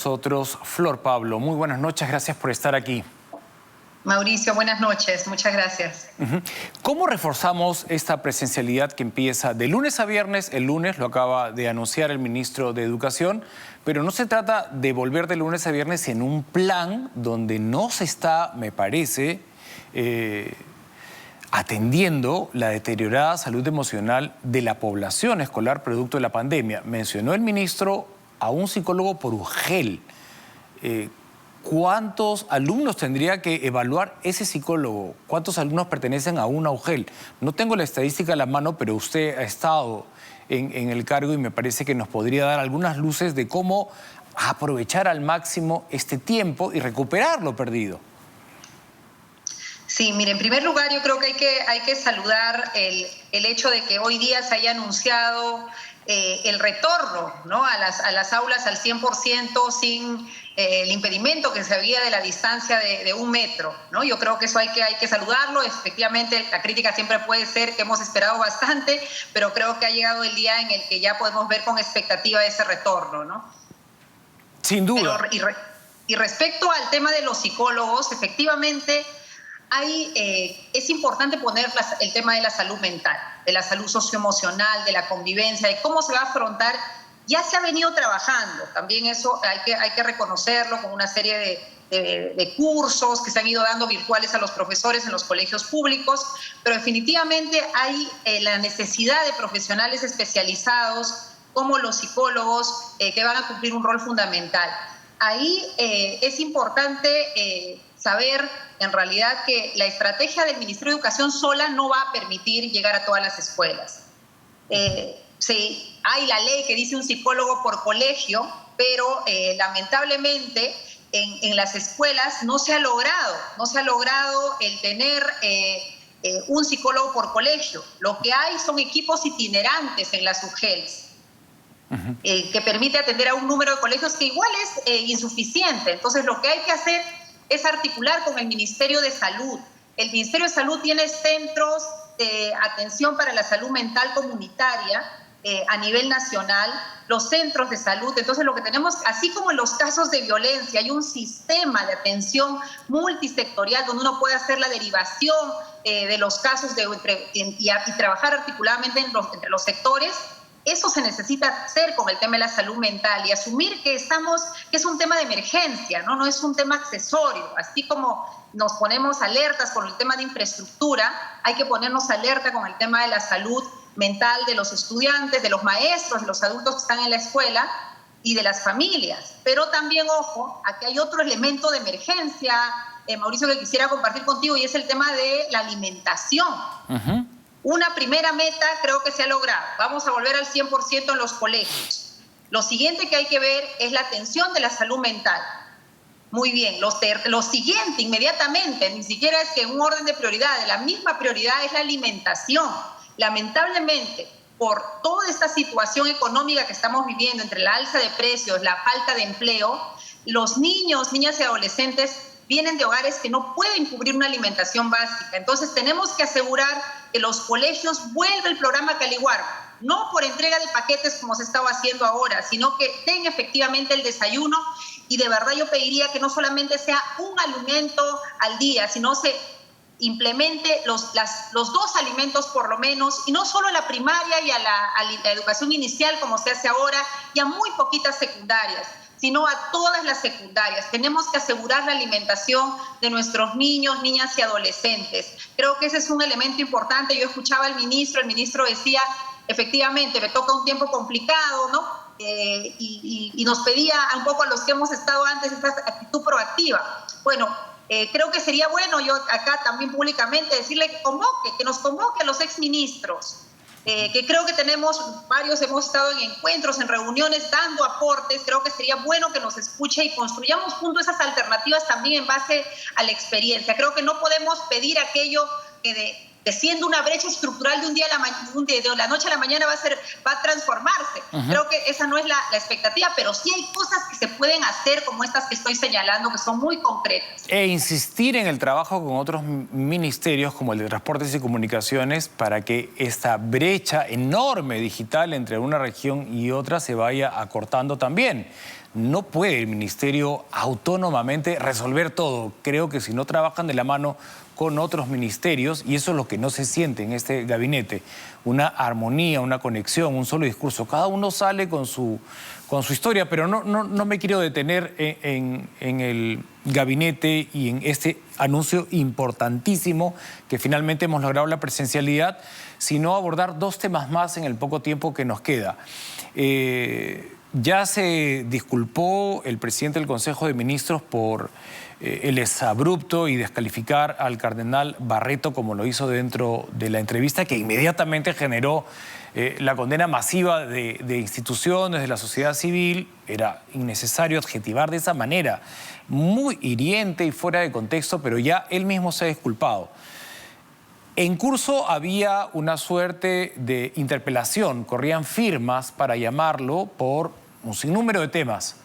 Nosotros, Flor Pablo. Muy buenas noches, gracias por estar aquí. Mauricio, buenas noches, muchas gracias. ¿Cómo reforzamos esta presencialidad que empieza de lunes a viernes? El lunes lo acaba de anunciar el ministro de Educación, pero no se trata de volver de lunes a viernes en un plan donde no se está, me parece, atendiendo la deteriorada salud emocional de la población escolar producto de la pandemia. Mencionó el ministro a un psicólogo por UGEL. ¿Cuántos alumnos tendría que evaluar ese psicólogo? ¿Cuántos alumnos pertenecen a una UGEL? No tengo la estadística a la mano, pero usted ha estado en el cargo y me parece que nos podría dar algunas luces de cómo aprovechar al máximo este tiempo y recuperar lo perdido. Sí, mire, en primer lugar yo creo que hay que saludar el hecho de que hoy día se haya anunciado el retorno, ¿no?, a las aulas al 100% sin el impedimento que se había de la distancia de 1 metro, ¿no? Yo creo que eso hay que saludarlo. Efectivamente, la crítica siempre puede ser que hemos esperado bastante, pero creo que ha llegado el día en el que ya podemos ver con expectativa ese retorno, ¿no? Sin duda. Y respecto al tema de los psicólogos, efectivamente es importante poner el tema de la salud mental, de la salud socioemocional, de la convivencia, de cómo se va a afrontar. Ya se ha venido trabajando, también eso hay que reconocerlo, con una serie de cursos que se han ido dando virtuales a los profesores en los colegios públicos, pero definitivamente hay la necesidad de profesionales especializados como los psicólogos que van a cumplir un rol fundamental. Ahí es importante saber en realidad que la estrategia del Ministerio de Educación sola no va a permitir llegar a todas las escuelas. Sí, hay la ley que dice un psicólogo por colegio, pero lamentablemente en las escuelas no se ha logrado el tener un psicólogo por colegio. Lo que hay son equipos itinerantes en las UGELs, que permite atender a un número de colegios que igual es insuficiente. Entonces lo que hay que hacer es articular con el Ministerio de Salud. El Ministerio de Salud tiene centros de atención para la salud mental comunitaria a nivel nacional, los centros de salud. Entonces lo que tenemos, así como en los casos de violencia, hay un sistema de atención multisectorial donde uno puede hacer la derivación de los casos y trabajar articuladamente entre los sectores. Eso se necesita hacer con el tema de la salud mental y asumir que es un tema de emergencia, ¿no? No es un tema accesorio. Así como nos ponemos alertas con el tema de infraestructura, hay que ponernos alerta con el tema de la salud mental de los estudiantes, de los maestros, de los adultos que están en la escuela y de las familias. Pero también, ojo, aquí hay otro elemento de emergencia, Mauricio, que quisiera compartir contigo, y es el tema de la alimentación. Una primera meta creo que se ha logrado. Vamos a volver al 100% en los colegios. Lo siguiente que hay que ver es la atención de la salud mental. Muy bien. Lo siguiente, inmediatamente, ni siquiera es que en un orden de prioridad, la misma prioridad es la alimentación. Lamentablemente, por toda esta situación económica que estamos viviendo, entre la alza de precios, la falta de empleo, los niños, niñas y adolescentes vienen de hogares que no pueden cubrir una alimentación básica. Entonces tenemos que asegurar que los colegios vuelvan el programa Caliguar, no por entrega de paquetes como se estaba haciendo ahora, sino que den efectivamente el desayuno. Y de verdad yo pediría que no solamente sea un alimento al día, sino se implemente los 2 alimentos por lo menos, y no solo a la primaria y a la educación inicial como se hace ahora, y a muy poquitas secundarias, sino a todas las secundarias. Tenemos que asegurar la alimentación de nuestros niños, niñas y adolescentes. Creo que ese es un elemento importante. Yo escuchaba al ministro, el ministro decía, efectivamente, me toca un tiempo complicado, ¿no? Y nos pedía un poco a los que hemos estado antes esta actitud proactiva. Bueno, creo que sería bueno, yo acá también públicamente, decirle que nos convoque a los exministros, que creo que varios hemos estado en encuentros, en reuniones, dando aportes. Creo que sería bueno que nos escuche y construyamos juntos esas alternativas también en base a la experiencia. Creo que no podemos pedir aquello que siendo una brecha estructural de la noche a la mañana va a transformarse. Creo que esa no es la expectativa, pero sí hay cosas que se pueden hacer como estas que estoy señalando, que son muy concretas. E insistir en el trabajo con otros ministerios como el de Transportes y Comunicaciones para que esta brecha enorme digital entre una región y otra se vaya acortando también. no puede el ministerio autónomamente resolver todo. Creo que si no trabajan de la mano con otros ministerios, y eso es lo que no se siente en este gabinete, una armonía, una conexión, un solo discurso. Cada uno sale con su historia, pero no me quiero detener en el gabinete y en este anuncio importantísimo que finalmente hemos logrado la presencialidad, sino abordar dos temas más en el poco tiempo que nos queda. Ya se disculpó el presidente del Consejo de Ministros por el exabrupto y descalificar al cardenal Barreto, como lo hizo dentro de la entrevista, que inmediatamente generó la condena masiva de instituciones, de la sociedad civil. Era innecesario adjetivar de esa manera, muy hiriente y fuera de contexto, pero ya él mismo se ha disculpado. En curso había una suerte de interpelación, corrían firmas para llamarlo por un sinnúmero de temas.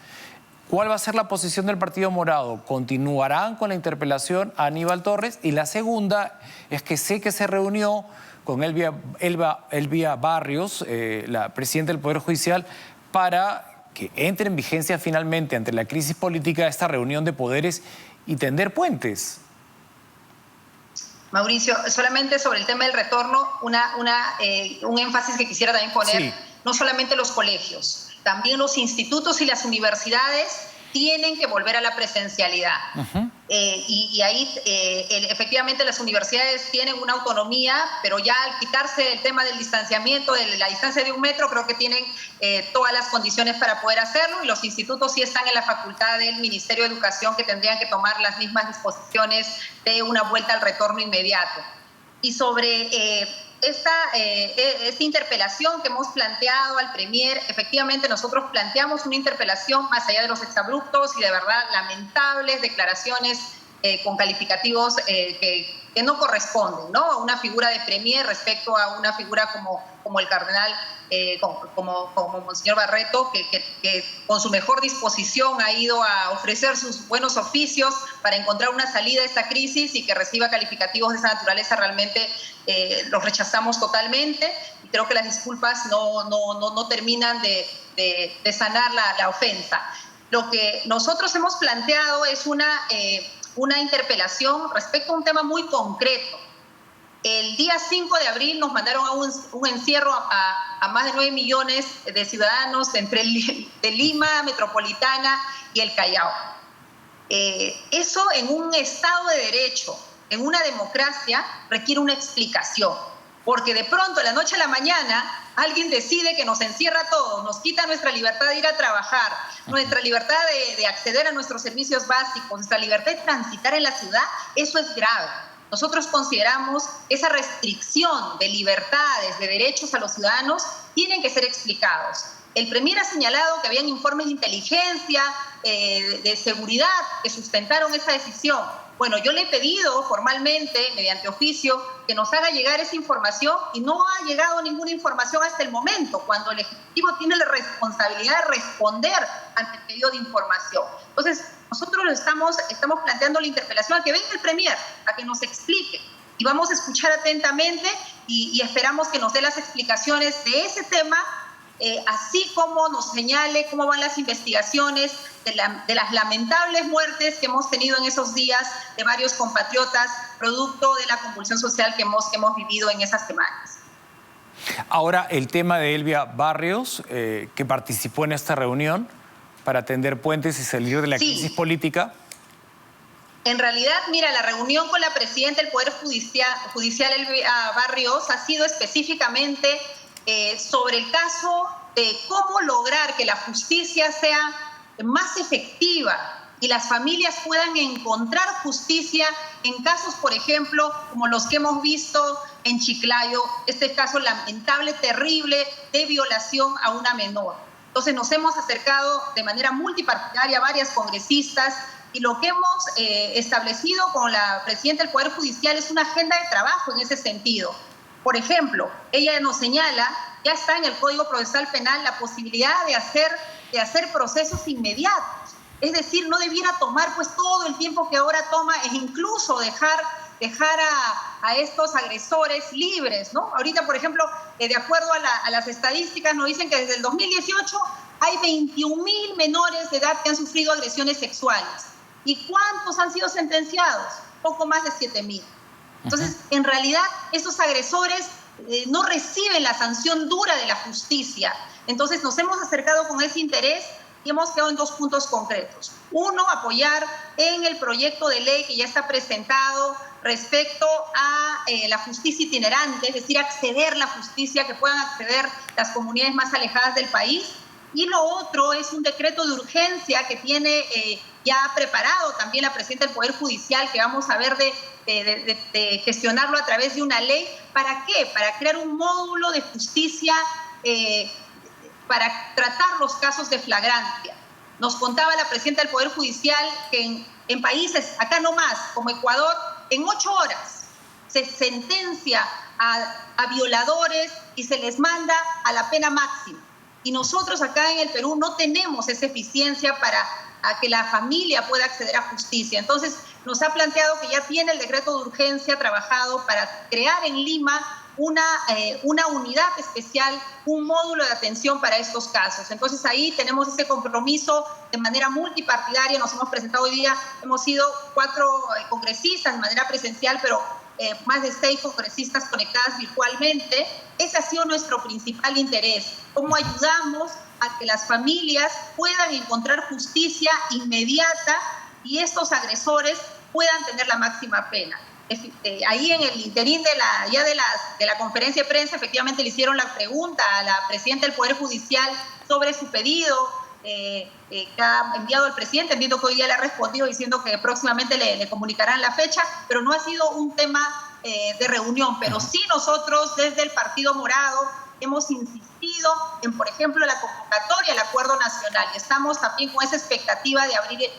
¿Cuál va a ser la posición del Partido Morado? ¿Continuarán con la interpelación a Aníbal Torres? Y la segunda es que sé que se reunió con Elvia Barrios, la presidenta del Poder Judicial, para que entre en vigencia finalmente ante la crisis política esta reunión de poderes y tender puentes. Mauricio, solamente sobre el tema del retorno, un énfasis que quisiera también poner, sí. No solamente los colegios, también los institutos y las universidades tienen que volver a la presencialidad. Y ahí efectivamente las universidades tienen una autonomía, pero ya al quitarse el tema del distanciamiento, de la distancia de 1 metro, creo que tienen todas las condiciones para poder hacerlo, y los institutos sí están en la facultad del Ministerio de Educación, que tendrían que tomar las mismas disposiciones de una vuelta al retorno inmediato. Y sobre esta interpelación que hemos planteado al Premier, efectivamente nosotros planteamos una interpelación más allá de los exabruptos y de verdad lamentables declaraciones con calificativos que no corresponden, ¿no?, a una figura de Premier respecto a una figura como el cardenal, como Monseñor Barreto, que con su mejor disposición ha ido a ofrecer sus buenos oficios para encontrar una salida a esta crisis, y que reciba calificativos de esa naturaleza realmente los rechazamos totalmente, y creo que las disculpas no terminan de sanar la ofensa. Lo que nosotros hemos planteado es una interpelación respecto a un tema muy concreto. El día 5 de abril nos mandaron a un encierro a más de 9 millones de ciudadanos de Lima, Metropolitana y el Callao. Eso en un Estado de Derecho, en una democracia, requiere una explicación. Porque de pronto, de la noche a la mañana, alguien decide que nos encierra a todos, nos quita nuestra libertad de ir a trabajar, nuestra libertad de acceder a nuestros servicios básicos, nuestra libertad de transitar en la ciudad. Eso es grave. Nosotros consideramos esa restricción de libertades, de derechos a los ciudadanos, tienen que ser explicados. El Premier ha señalado que habían informes de inteligencia, de seguridad, que sustentaron esa decisión. Bueno, yo le he pedido formalmente, mediante oficio, que nos haga llegar esa información, y no ha llegado ninguna información hasta el momento, cuando el Ejecutivo tiene la responsabilidad de responder ante el pedido de información. Entonces, nosotros estamos planteando la interpelación a que venga el Premier, a que nos explique, y vamos a escuchar atentamente y esperamos que nos dé las explicaciones de ese tema, así como nos señale cómo van las investigaciones de las lamentables muertes que hemos tenido en esos días de varios compatriotas, producto de la convulsión social que hemos vivido en esas semanas. Ahora, el tema de Elvia Barrios, que participó en esta reunión para tender puentes y salir de la crisis política. En realidad, mira, la reunión con la presidenta del Poder Judicial Elvia Barrios, ha sido específicamente sobre el caso de cómo lograr que la justicia sea más efectiva y las familias puedan encontrar justicia en casos, por ejemplo, como los que hemos visto en Chiclayo, este caso lamentable, terrible, de violación a una menor. Entonces nos hemos acercado de manera multipartidaria a varias congresistas, y lo que hemos establecido con la presidenta del Poder Judicial es una agenda de trabajo en ese sentido. Por ejemplo, ella nos señala, ya está en el Código Procesal Penal, la posibilidad de hacer procesos inmediatos. Es decir, no debiera tomar pues todo el tiempo que ahora toma, e incluso dejar a estos agresores libres, ¿no? Ahorita, por ejemplo, de acuerdo a las estadísticas, nos dicen que desde el 2018 hay 21.000 menores de edad que han sufrido agresiones sexuales. ¿Y cuántos han sido sentenciados? Poco más de 7.000. Entonces, en realidad, estos agresores no reciben la sanción dura de la justicia. Entonces, nos hemos acercado con ese interés y hemos quedado en 2 puntos concretos. Uno, apoyar en el proyecto de ley que ya está presentado respecto a la justicia itinerante, es decir, acceder a la justicia, que puedan acceder las comunidades más alejadas del país. Y lo otro es un decreto de urgencia que tiene ya preparado también la presidenta del Poder Judicial, que vamos a ver de gestionarlo a través de una ley. ¿Para qué? Para crear un módulo de justicia para tratar los casos de flagrancia. Nos contaba la presidenta del Poder Judicial que en países, acá nomás, como Ecuador, en 8 horas se sentencia a violadores y se les manda a la pena máxima. Y nosotros acá en el Perú no tenemos esa eficiencia para que la familia pueda acceder a justicia. Entonces, nos ha planteado que ya tiene el decreto de urgencia trabajado para crear en Lima una unidad especial, un módulo de atención para estos casos. Entonces, ahí tenemos ese compromiso de manera multipartidaria. Nos hemos presentado hoy día, hemos sido 4 congresistas de manera presencial, pero más de 6 congresistas conectadas virtualmente. Ese ha sido nuestro principal interés. ¿Cómo ayudamos a que las familias puedan encontrar justicia inmediata y estos agresores puedan tener la máxima pena? Ahí en el interín de la conferencia de prensa, efectivamente le hicieron la pregunta a la presidenta del Poder Judicial sobre su pedido que ha enviado el presidente. Entiendo que hoy día le ha respondido diciendo que próximamente le comunicarán la fecha, pero no ha sido un tema de reunión. Pero sí nosotros desde el Partido Morado hemos insistido en, por ejemplo, la convocatoria al Acuerdo Nacional. Y estamos también con esa expectativa de abrir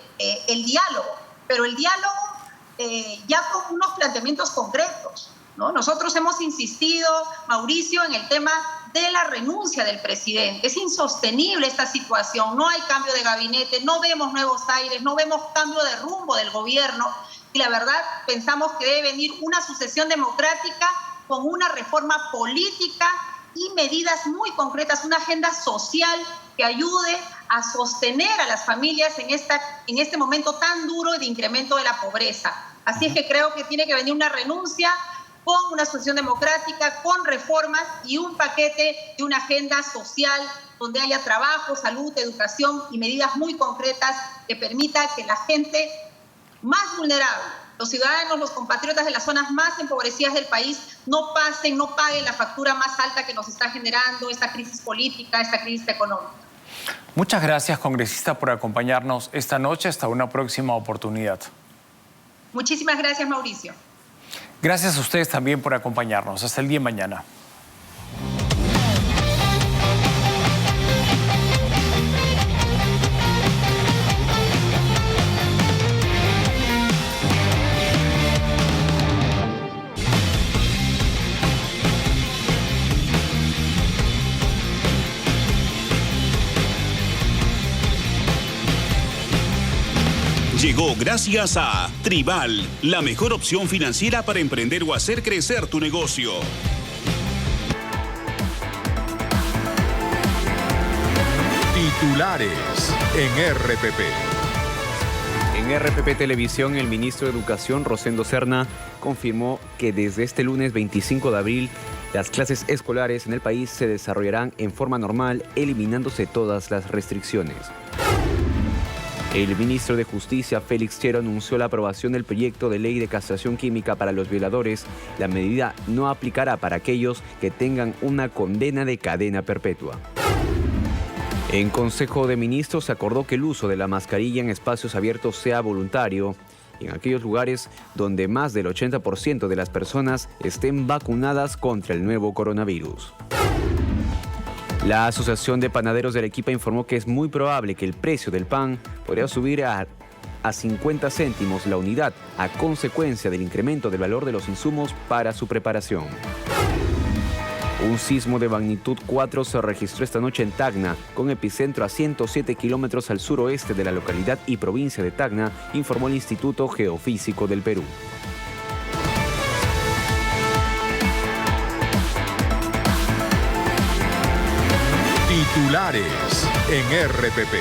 el diálogo, pero el diálogo ya con unos planteamientos concretos, ¿no? Nosotros hemos insistido, Mauricio, en el tema de la renuncia del presidente. Es insostenible esta situación, no hay cambio de gabinete, no vemos nuevos aires, no vemos cambio de rumbo del gobierno y la verdad pensamos que debe venir una sucesión democrática con una reforma política y medidas muy concretas, una agenda social que ayude a sostener a las familias en este momento tan duro de incremento de la pobreza. Así es que creo que tiene que venir una renuncia con una sucesión democrática, con reformas y un paquete de una agenda social donde haya trabajo, salud, educación y medidas muy concretas que permita que la gente más vulnerable, los ciudadanos, los compatriotas de las zonas más empobrecidas del país no paguen la factura más alta que nos está generando esta crisis política, esta crisis económica. Muchas gracias, congresista, por acompañarnos esta noche. Hasta una próxima oportunidad. Muchísimas gracias, Mauricio. Gracias a ustedes también por acompañarnos. Hasta el día de mañana. Llegó gracias a Tribal, la mejor opción financiera para emprender o hacer crecer tu negocio. Titulares en RPP. En RPP Televisión, el ministro de Educación, Rosendo Serna, confirmó que desde este lunes 25 de abril las clases escolares en el país se desarrollarán en forma normal, eliminándose todas las restricciones. El ministro de Justicia, Félix Chero, anunció la aprobación del proyecto de ley de castración química para los violadores. La medida no aplicará para aquellos que tengan una condena de cadena perpetua. En Consejo de Ministros se acordó que el uso de la mascarilla en espacios abiertos sea voluntario en aquellos lugares donde más del 80% de las personas estén vacunadas contra el nuevo coronavirus. La Asociación de Panaderos de Arequipa informó que es muy probable que el precio del pan podría subir a 50 céntimos la unidad a consecuencia del incremento del valor de los insumos para su preparación. Un sismo de magnitud 4 se registró esta noche en Tacna, con epicentro a 107 kilómetros al suroeste de la localidad y provincia de Tacna, informó el Instituto Geofísico del Perú. Titulares en RPP.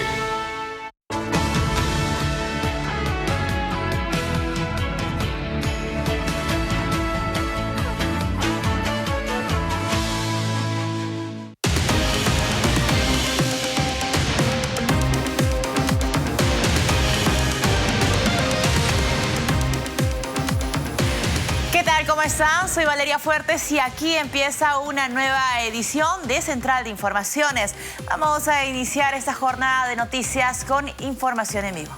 ¿Qué tal? ¿Cómo están? Soy Valeria Fuertes y aquí empieza una nueva edición de Central de Informaciones. Vamos a iniciar esta jornada de noticias con información en vivo.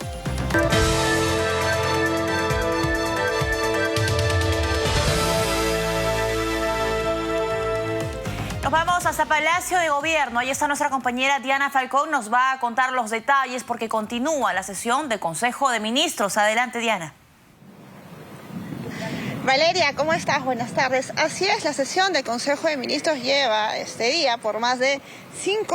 Nos vamos hasta Palacio de Gobierno. Ahí está nuestra compañera Diana Falcón. Nos va a contar los detalles porque continúa la sesión del Consejo de Ministros. Adelante, Diana. Valeria, ¿cómo estás? Buenas tardes. Así es, la sesión del Consejo de Ministros lleva este día por más de 5